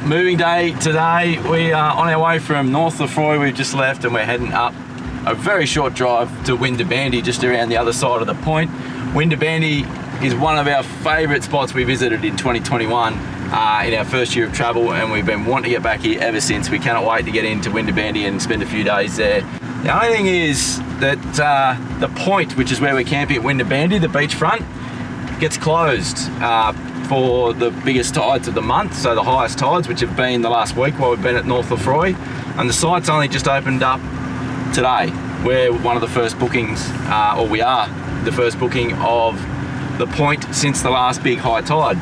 Moving day today. We are on our way from North Lefroy. We've just left and we're heading up a very short drive to Winderabandi, just around the other side of the point. Winderabandi is one of our favourite spots we visited in 2021 in our first year of travel, and we've been wanting to get back here ever since. We cannot wait to get into Winderabandi and spend a few days there. The only thing is that the point, which is where we're camping at Winderabandi, the beachfront, gets closed for the biggest tides of the month, so the highest tides, which have been the last week while we've been at North Lefroy, and the site's only just opened up today. We're one of the first bookings, or we are the first booking of the point since the last big high tide.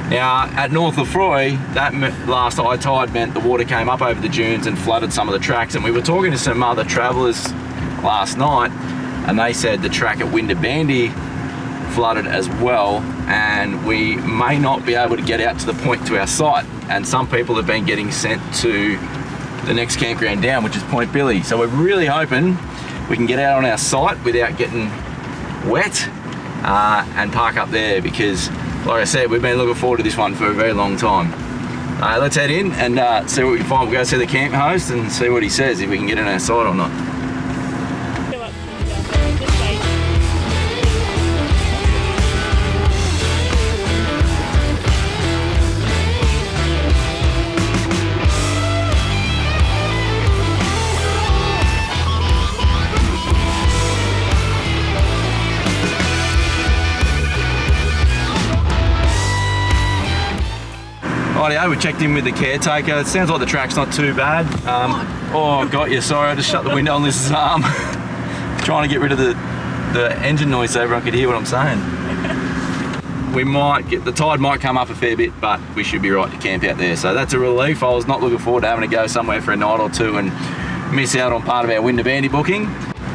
Now at North Lefroy, that last high tide meant the water came up over the dunes and flooded some of the tracks, and we were talking to some other travellers last night and they said the track at Winderabandi flooded as well, and we may not be able to get out to the point to our site, and some people have been getting sent to the next campground down, which is Point Billy. So we're really hoping we can get out on our site without getting wet and park up there, because like I said, we've been looking forward to this one for a very long time. Let's head in and see what we can find. We'll go see the camp host and see what he says, if we can get on our site or not. Rightio, we checked in with the caretaker. It sounds like the track's not too bad. Oh, got you. Sorry, I just shut the window on Liz's arm. Trying to get rid of the engine noise so everyone could hear what I'm saying. We might get, the tide might come up a fair bit, but we should be right to camp out there. So that's a relief. I was not looking forward to having to go somewhere for a night or two and miss out on part of our Winderabandi booking.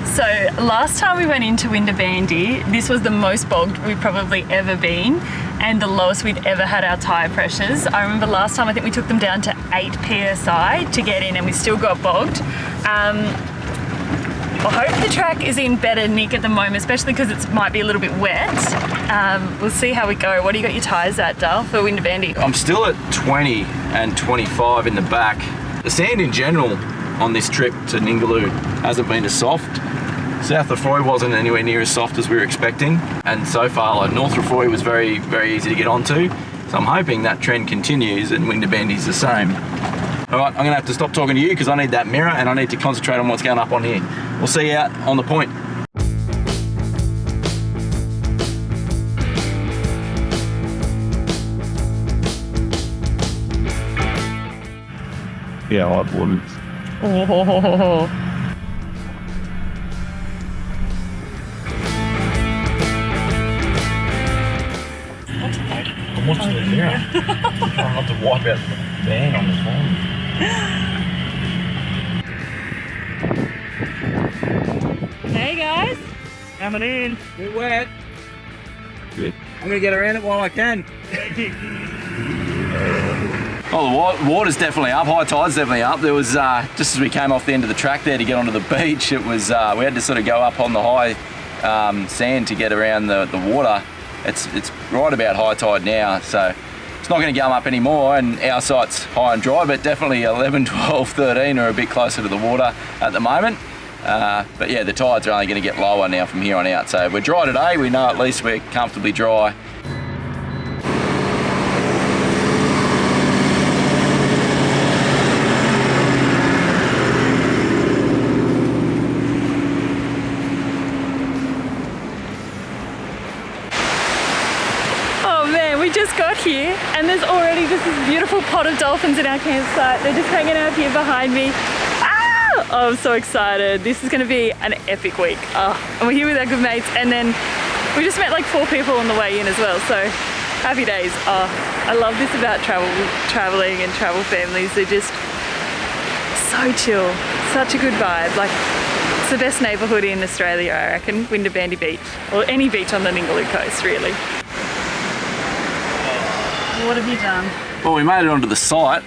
So last time we went into Winderabandi, this was the most bogged we've probably ever been, and the lowest we'd ever had our tyre pressures. I remember last time I think we took them down to 8 psi to get in, and we still got bogged. I hope the track is in better nick at the moment, especially because it might be a little bit wet. We'll see how we go. What do you got your tyres at, Dale, for Winderabandi? I'm still at 20 and 25 in the back. The sand in general on this trip to Ningaloo hasn't been as soft. South Lefroy wasn't anywhere near as soft as we were expecting, and so far like North Lefroy was very, very easy to get onto. So I'm hoping that trend continues and Winderbandi's the same. All right, I'm gonna have to stop talking to you because I need that mirror and I need to concentrate on what's going up on here. We'll see you out on the point. Yeah, I like waters. Oh. I'm watching the mirror. I'm trying not to wipe out the van on the phone. Hey guys. Coming in. Bit wet. Good. I'm gonna get around it while I can. Oh, the water's definitely up. High tide's definitely up. There was, just as we came off the end of the track there to get onto the beach, it was, we had to sort of go up on the high sand to get around the water. It's right about high tide now, so it's not going to come up anymore, and our site's high and dry, but definitely 11, 12, 13 are a bit closer to the water at the moment. But yeah, the tides are only going to get lower now from here on out. So we're dry today. We know at least we're comfortably dry. Just got here and there's already just this beautiful pod of dolphins in our campsite. They're just hanging out here behind me. Ah! Oh, I'm so excited. This is going to be an epic week. Oh, and we're here with our good mates, and then we just met like 4 people on the way in as well, so happy days. Oh, I love this about traveling and travel families. They're just so chill, such a good vibe. Like, it's the best neighbourhood in Australia, I reckon. Winderabandi Beach, or any beach on the Ningaloo Coast, really. What have you done? Well, we made it onto the site.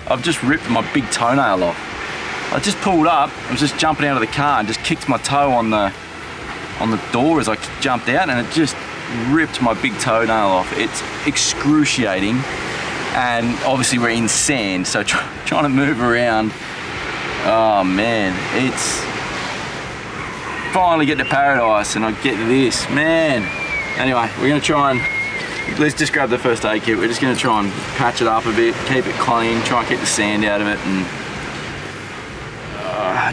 I've just ripped my big toenail off. I just pulled up, I was just jumping out of the car and just kicked my toe on the door as I jumped out, and it just ripped my big toenail off. It's excruciating. and obviously we're in sand, so trying to move around. Oh man, it's finally get to paradise and I get this, man. Anyway, we're gonna try and, let's just grab the first aid kit. We're just gonna try and patch it up a bit, keep it clean, try and keep the sand out of it. And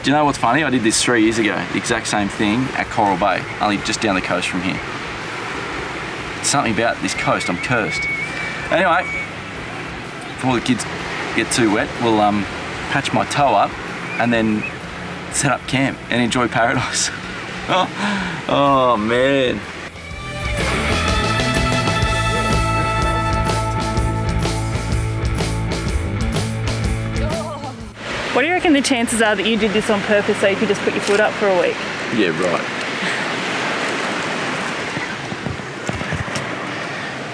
do you know what's funny? I did this 3 years ago, the exact same thing at Coral Bay, only just down the coast from here. Something about this coast, I'm cursed. Anyway, before the kids get too wet, we'll patch my toe up and then set up camp and enjoy paradise. Oh man. What do you reckon the chances are that you did this on purpose so you could just put your foot up for a week? Yeah, right.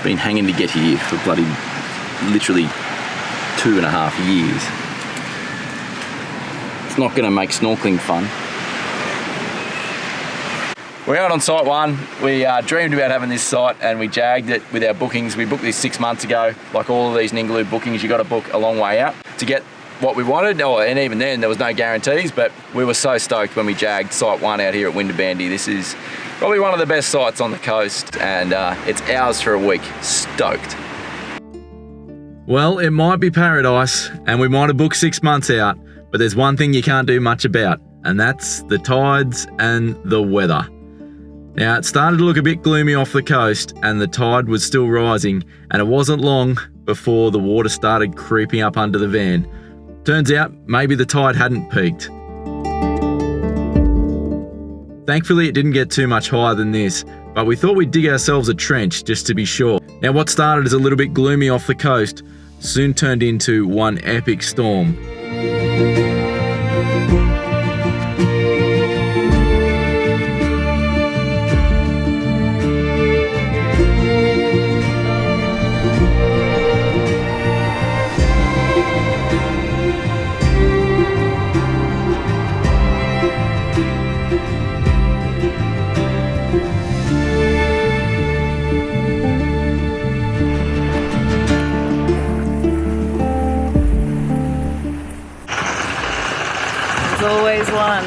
Been hanging to get here for bloody literally 2.5 years. It's not gonna make snorkeling fun. We're out on site 1. We dreamed about having this site and we jagged it with our bookings. We booked this 6 months ago. Like all of these Ningaloo bookings, you got to book a long way out to get what we wanted, and even then there was no guarantees, but we were so stoked when we jagged site 1 out here at Winderabandi. This is probably one of the best sites on the coast, and it's ours for a week. Stoked. Well, it might be paradise and we might have booked 6 months out, but there's one thing you can't do much about, and that's the tides and the weather. Now, it started to look a bit gloomy off the coast and the tide was still rising, and it wasn't long before the water started creeping up under the van. Turns out, maybe the tide hadn't peaked. Thankfully, it didn't get too much higher than this, but we thought we'd dig ourselves a trench just to be sure. Now, what started as a little bit gloomy off the coast soon turned into one epic storm. Always one.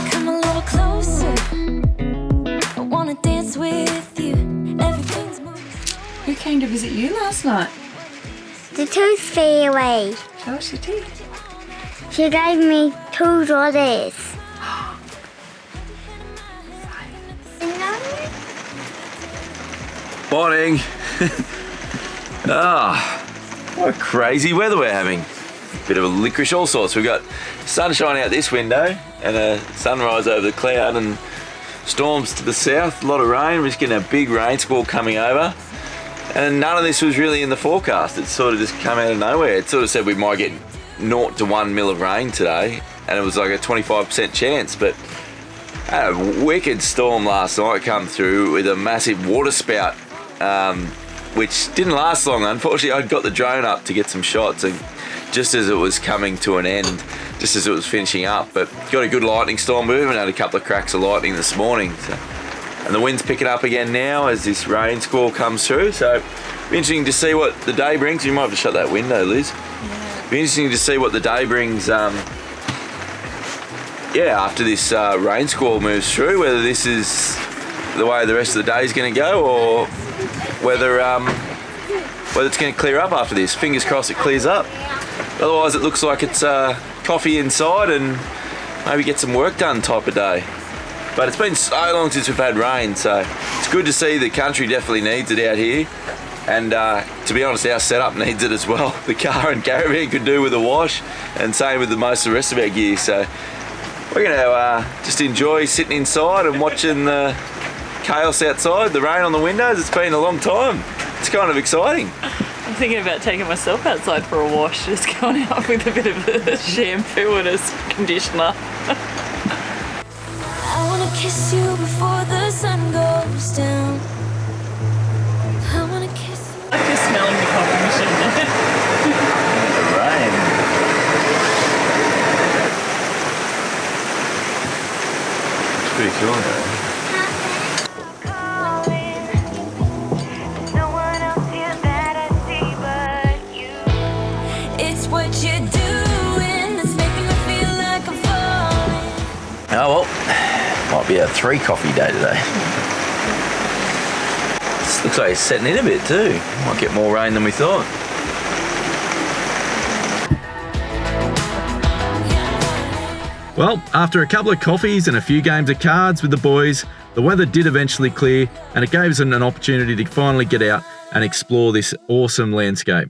Come a little closer. I wanna dance with you. Everything's moving. Who came to visit you last night? The tooth fairy. Show us your teeth. She gave me $2. Morning. What a crazy weather we're having. Bit of a licorice, all sorts. We've got sunshine out this window and a sunrise over the cloud and storms to the south, a lot of rain. We're just getting a big rain squall coming over. And none of this was really in the forecast. It sort of just come out of nowhere. It sort of said we might get 0 to 1 mil of rain today, and it was like a 25% chance, but I had a wicked storm last night come through with a massive water spout, which didn't last long. Unfortunately, I'd got the drone up to get some shots, and just as it was coming to an end, just as it was finishing up, but got a good lightning storm movement, had a couple of cracks of lightning this morning. So. And the wind's picking up again now as this rain squall comes through, so it'll be interesting to see what the day brings. You might have to shut that window, Liz. Yeah. Be interesting to see what the day brings after this rain squall moves through, whether this is the way the rest of the day is going to go, or whether it's going to clear up after this. Fingers crossed it clears up. Otherwise it looks like it's coffee inside and maybe get some work done type of day. But it's been so long since we've had rain, so it's good to see the country definitely needs it out here. And to be honest, our setup needs it as well. The car and caravan could do with a wash, and same with most of the rest of our gear. So we're going to just enjoy sitting inside and watching the chaos outside, the rain on the windows. It's been a long time. It's kind of exciting. I'm thinking about taking myself outside for a wash, just going out with a bit of a shampoo and a conditioner. I wanna wanna kiss you before the sun goes down. I wanna kiss you. I'm just smelling the coffee machine. The rain. It's pretty cool though. It's what you're doing that's making me feel like I'm falling. Oh well, might be a 3 coffee day today. This looks like it's setting in a bit too. Might get more rain than we thought. Well, after a couple of coffees and a few games of cards with the boys, the weather did eventually clear and it gave us an opportunity to finally get out and explore this awesome landscape.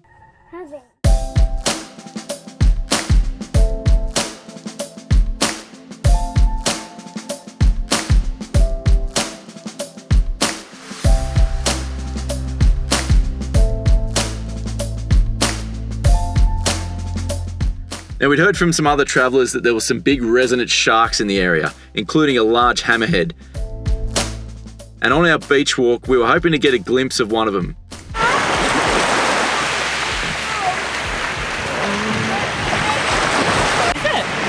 Now, we'd heard from some other travellers that there were some big resonant sharks in the area, including a large hammerhead. And on our beach walk, we were hoping to get a glimpse of one of them.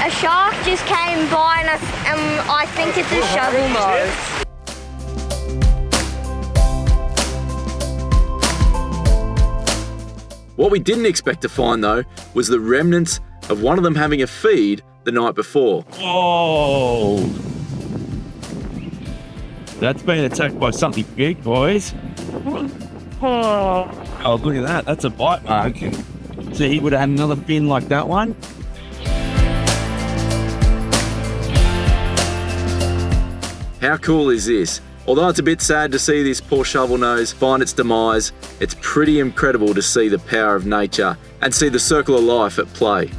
A shark just came by and I think it's a shovel nose. What we didn't expect to find, though, was the remnants of one of them having a feed the night before. Oh, that's been attacked by something big, boys. Oh, look at that. That's a bite mark. So he would have had another fin like that one. How cool is this? Although it's a bit sad to see this poor shovel nose find its demise, it's pretty incredible to see the power of nature and see the circle of life at play.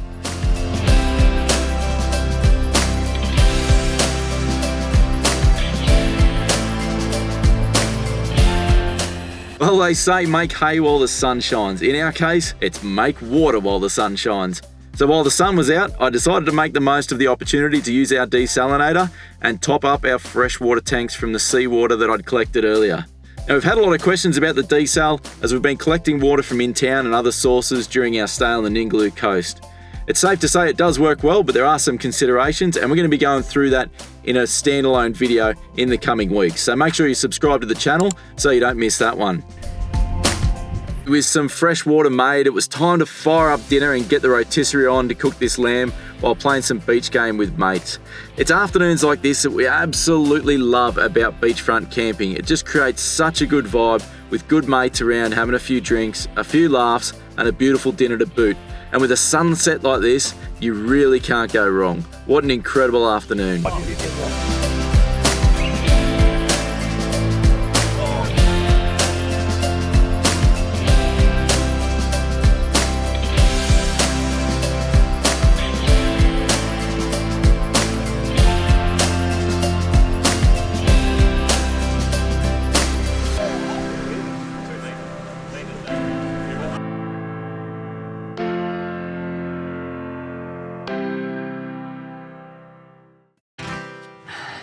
Well, they say make hay while the sun shines. In our case, it's make water while the sun shines. So while the sun was out, I decided to make the most of the opportunity to use our desalinator and top up our freshwater tanks from the seawater that I'd collected earlier. Now, we've had a lot of questions about the desal as we've been collecting water from in town and other sources during our stay on the Ningaloo Coast. It's safe to say it does work well, but there are some considerations and we're going to be going through that in a standalone video in the coming weeks. So make sure you subscribe to the channel so you don't miss that one. With some fresh water made, it was time to fire up dinner and get the rotisserie on to cook this lamb while playing some beach game with mates. It's afternoons like this that we absolutely love about beachfront camping. It just creates such a good vibe with good mates around having a few drinks, a few laughs and a beautiful dinner to boot. And with a sunset like this, you really can't go wrong. What an incredible afternoon.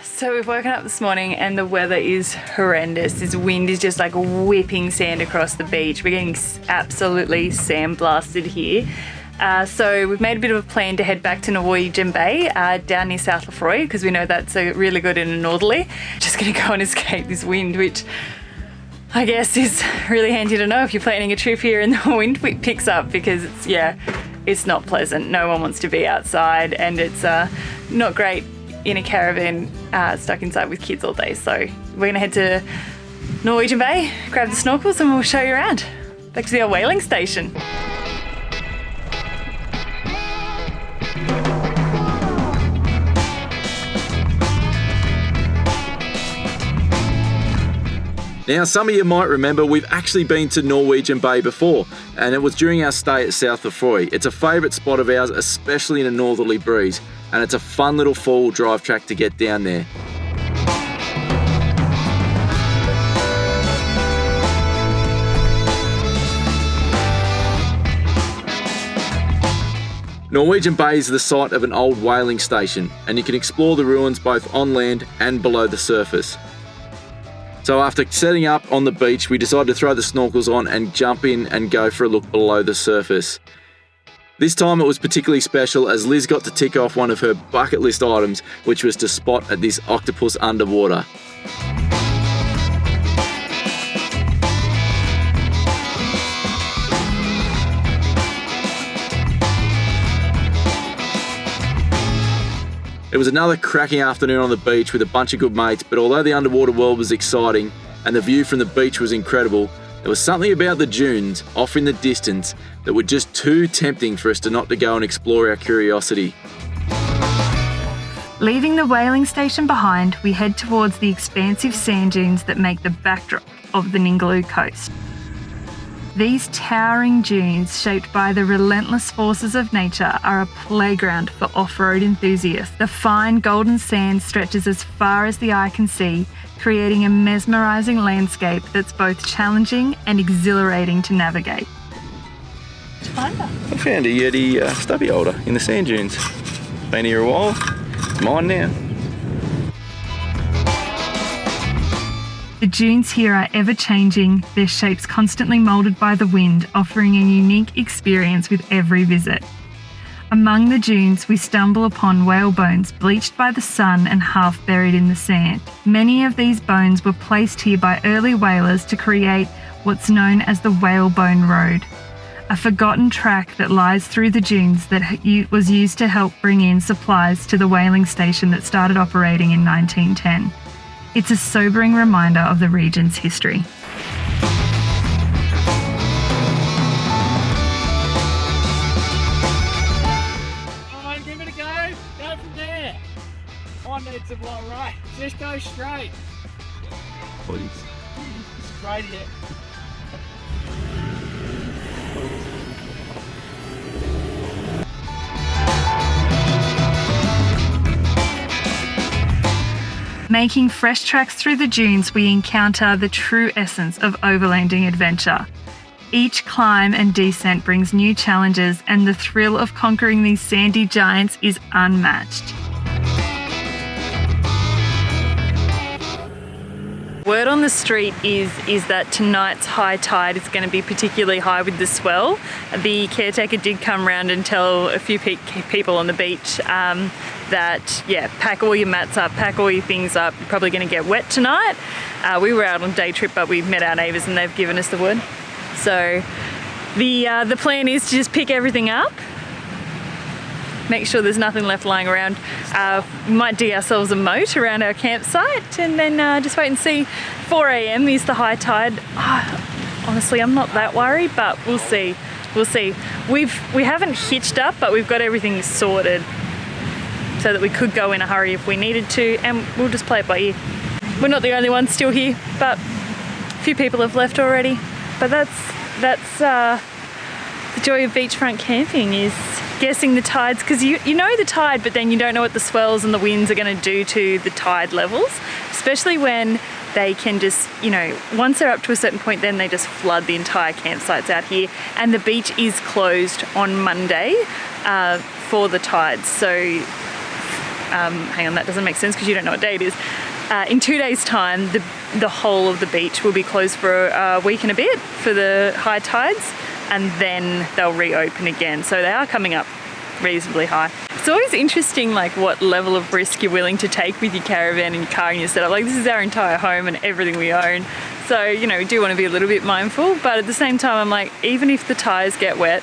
So we've woken up this morning and the weather is horrendous. This wind is just like whipping sand across the beach. We're getting absolutely sandblasted here. So we've made a bit of a plan to head back to Norwegian Bay down near South Lefroy because we know that's a really good and a northerly. Just going to go and escape this wind, which I guess is really handy to know if you're planning a trip here and the wind picks up because it's not pleasant. No one wants to be outside and it's not great in a caravan stuck inside with kids all day. So we're gonna head to Norwegian Bay, grab the snorkels and we'll show you around. Back to the old whaling station. Now, some of you might remember we've actually been to Norwegian Bay before, and it was during our stay at South Lefroy. It's a favourite spot of ours, especially in a northerly breeze, and it's a fun little four-wheel drive track to get down there. Norwegian Bay is the site of an old whaling station, and you can explore the ruins both on land and below the surface. So after setting up on the beach, we decided to throw the snorkels on and jump in and go for a look below the surface. This time it was particularly special as Liz got to tick off one of her bucket list items, which was to spot at this octopus underwater. It was another cracking afternoon on the beach with a bunch of good mates, but although the underwater world was exciting and the view from the beach was incredible, there was something about the dunes off in the distance that were just too tempting for us not to go and explore our curiosity. Leaving the whaling station behind, we head towards the expansive sand dunes that make the backdrop of the Ningaloo Coast. These towering dunes, shaped by the relentless forces of nature, are a playground for off-road enthusiasts. The fine golden sand stretches as far as the eye can see, creating a mesmerising landscape that's both challenging and exhilarating to navigate. I found a Yeti stubby holder in the sand dunes. Been here a while. Mine now. The dunes here are ever-changing, their shapes constantly moulded by the wind, offering a unique experience with every visit. Among the dunes, we stumble upon whale bones bleached by the sun and half buried in the sand. Many of these bones were placed here by early whalers to create what's known as the Whalebone Road, a forgotten track that lies through the dunes that was used to help bring in supplies to the whaling station that started operating in 1910. It's a sobering reminder of the region's history. Come on, give it a go. Go from there. I need some low right. Just go straight. Straight here. Making fresh tracks through the dunes, we encounter the true essence of overlanding adventure. Each climb and descent brings new challenges, and the thrill of conquering these sandy giants is unmatched. Word on the street is that tonight's high tide is going to be particularly high with the swell. The caretaker did come round and tell a few people on the beach that, yeah, pack all your mats up, pack all your things up, you're probably going to get wet tonight. We were out on day trip, but we met our neighbours and they've given us the word. So the plan is to just pick everything up, make sure there's nothing left lying around. We might dig ourselves a moat around our campsite and then just wait and see. 4 a.m. is the high tide. Honestly, I'm not that worried, but we'll see. We'll see. We haven't hitched up, but we've got everything sorted so that we could go in a hurry if we needed to, and we'll just play it by ear. We're not the only ones still here, but a few people have left already. But that's the joy of beachfront camping, is guessing the tides, because you know the tide, but then you don't know what the swells and the winds are going to do to the tide levels, especially when they can just, once they're up to a certain point, then they just flood the entire campsites out here. And the beach is closed on Monday for the tides. So hang on, that doesn't make sense because you don't know what day it is. In 2 days' time, the whole of the beach will be closed for a week and a bit for the high tides, and then they'll reopen again. So they are coming up reasonably high. It's always interesting, like, what level of risk you're willing to take with your caravan and your car and your setup. Like, this is our entire home and everything we own. So, we do want to be a little bit mindful, but at the same time, I'm like, even if the tyres get wet,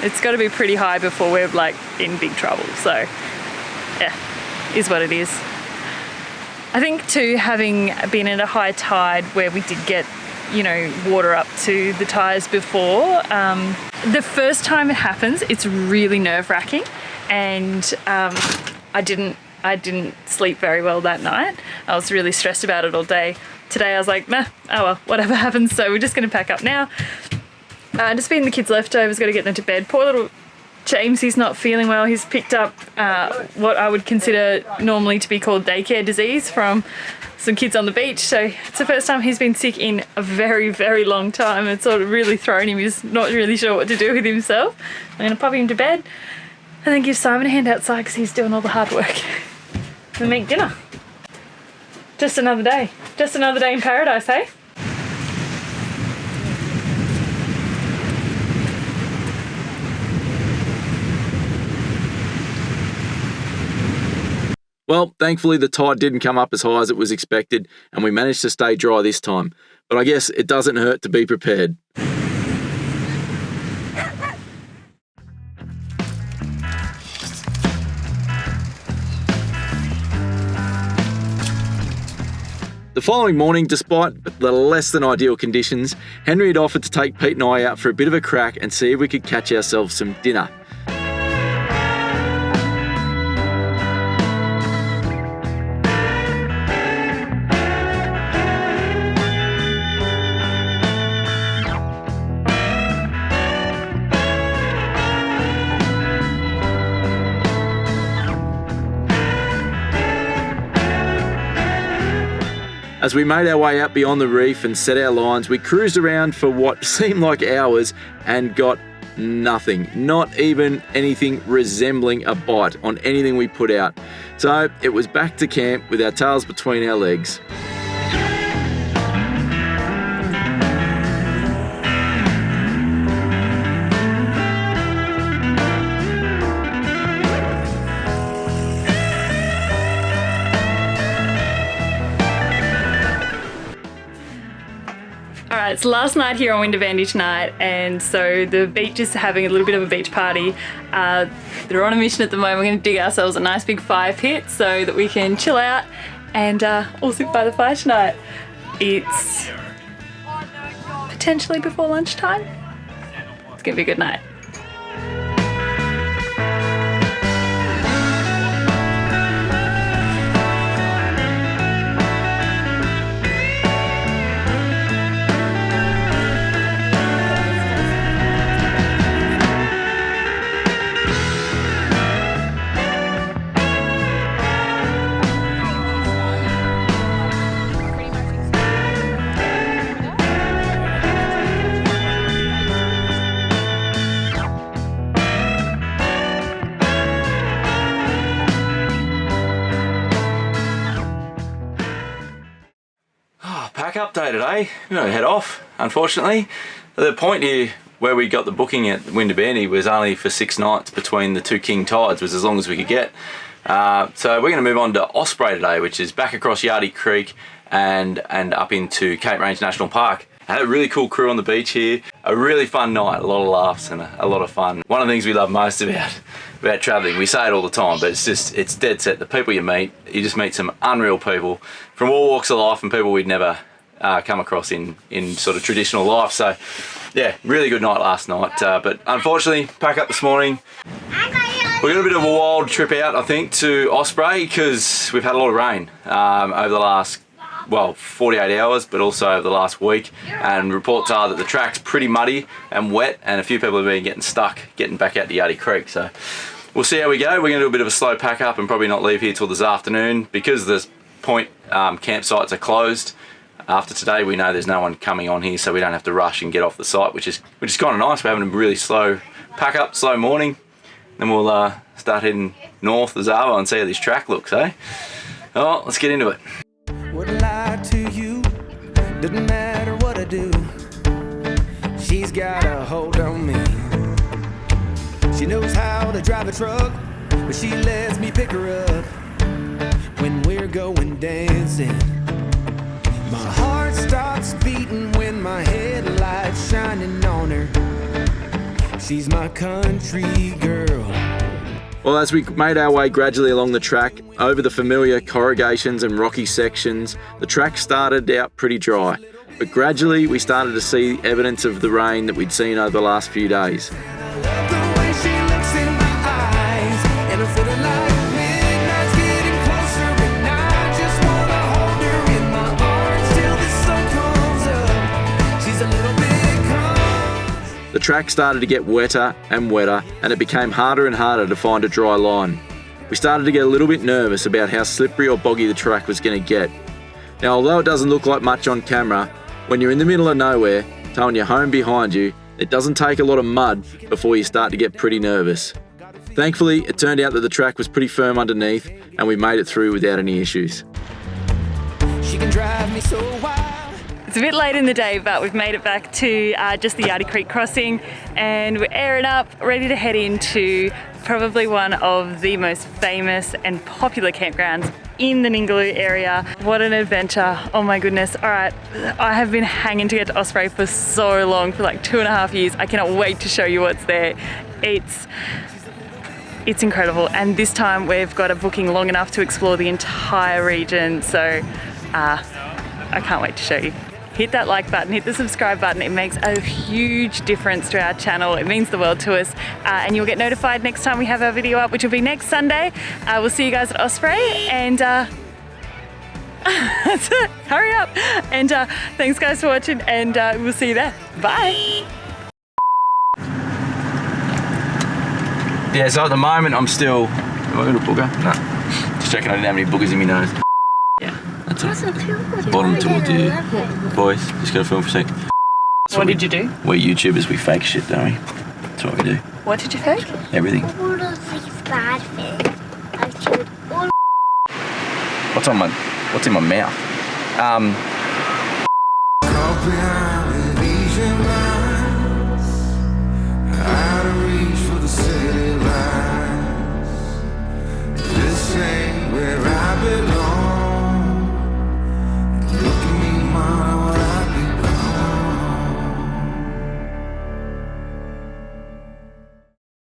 it's got to be pretty high before we're, like, in big trouble. So, yeah, is what it is. I think too, having been at a high tide where we did get, water up to the tyres before, the first time it happens, it's really nerve-wracking, and I didn't sleep very well that night. I was really stressed about it all day. Today I was like, meh, oh well, whatever happens. So we're just going to pack up now. Just feeding the kids leftovers, got to get them to bed. Poor little James, he's not feeling well. He's picked up what I would consider normally to be called daycare disease from some kids on the beach. So it's the first time he's been sick in a very, very long time. It's sort of really thrown him. He's not really sure what to do with himself. I'm going to pop him to bed and then give Simon a hand outside because he's doing all the hard work. And make dinner. Just another day. Just another day in paradise, hey? Well, thankfully the tide didn't come up as high as it was expected and we managed to stay dry this time. But I guess it doesn't hurt to be prepared. The following morning, despite the less than ideal conditions, Henry had offered to take Pete and I out for a bit of a crack and see if we could catch ourselves some dinner. As we made our way out beyond the reef and set our lines, we cruised around for what seemed like hours and got nothing. Not even anything resembling a bite on anything we put out. So it was back to camp with our tails between our legs. Alright, it's last night here on Winderabandi tonight, and so the beach is having a little bit of a beach party. They're on a mission at the moment. We're going to dig ourselves a nice big fire pit so that we can chill out and all sit by the fire tonight. It's potentially before lunchtime. It's going to be a good night. Pack update today. We're going to head off, unfortunately. The point here where we got the booking at Winderabandi was only for 6 nights between the 2 king tides, was as long as we could get. So we're going to move on to Osprey today, which is back across Yardie Creek and up into Cape Range National Park. I had a really cool crew on the beach here. A really fun night, a lot of laughs and a lot of fun. One of the things we love most about travelling, we say it all the time, but it's dead set. The people you just meet some unreal people from all walks of life and people we'd never come across in sort of traditional life. So yeah, really good night last night, but unfortunately pack up this morning. We got a bit of a wild trip out, I think, to Osprey because we've had a lot of rain over the last 48 hours, but also over the last week, and reports are that the track's pretty muddy and wet and a few people have been getting stuck getting back out to Yardie Creek. So we'll see how we go. We're going to do a bit of a slow pack up and probably not leave here till this afternoon because the point campsites are closed. After today we know there's no one coming on here, so we don't have to rush and get off the site, which is kind of nice. We're having a really slow pack up, slow morning, then we'll start heading north to Zava and see how this track looks, eh? Oh, let's get into it. Wouldn't lie to you, doesn't matter what I do. She's got a hold on me. She knows how to drive a truck, but she lets me pick her up when we're going dancing. My heart starts beating when my headlights shining on her. She's my country girl. Well, as we made our way gradually along the track, over the familiar corrugations and rocky sections, the track started out pretty dry, but gradually we started to see evidence of the rain that we'd seen over the last few days. The track started to get wetter and wetter, and it became harder and harder to find a dry line. We started to get a little bit nervous about how slippery or boggy the track was going to get. Now, although it doesn't look like much on camera, when you're in the middle of nowhere, towing your home behind you, it doesn't take a lot of mud before you start to get pretty nervous. Thankfully, it turned out that the track was pretty firm underneath and we made it through without any issues. She can drive me so wild. It's a bit late in the day, but we've made it back to just the Yardie Creek crossing, and we're airing up, ready to head into probably one of the most famous and popular campgrounds in the Ningaloo area. What an adventure. Oh my goodness. All right, I have been hanging to get to Osprey for so long, for like 2.5 years. I cannot wait to show you what's there. It's incredible, and this time we've got a booking long enough to explore the entire region, so I can't wait to show you. Hit that like button, hit the subscribe button. It makes a huge difference to our channel. It means the world to us, and you'll get notified next time we have our video up, which will be next Sunday. We'll see you guys at Osprey, and hurry up. And thanks guys for watching, and we'll see you there. Bye. Yeah, so at the moment I'm still... Have I got a booger? No. Just checking I didn't have any boogers in my nose. Yeah. That's all. Bottom towards you. Boys, just gotta film for a sec. What did you do? We're YouTubers, we fake shit, don't we? That's what we do. What did you fake? Everything. All of these bad things. I've killed all. What's in my mouth? Caught behind Elysian lines, out of reach for the city lights. This ain't where I belong.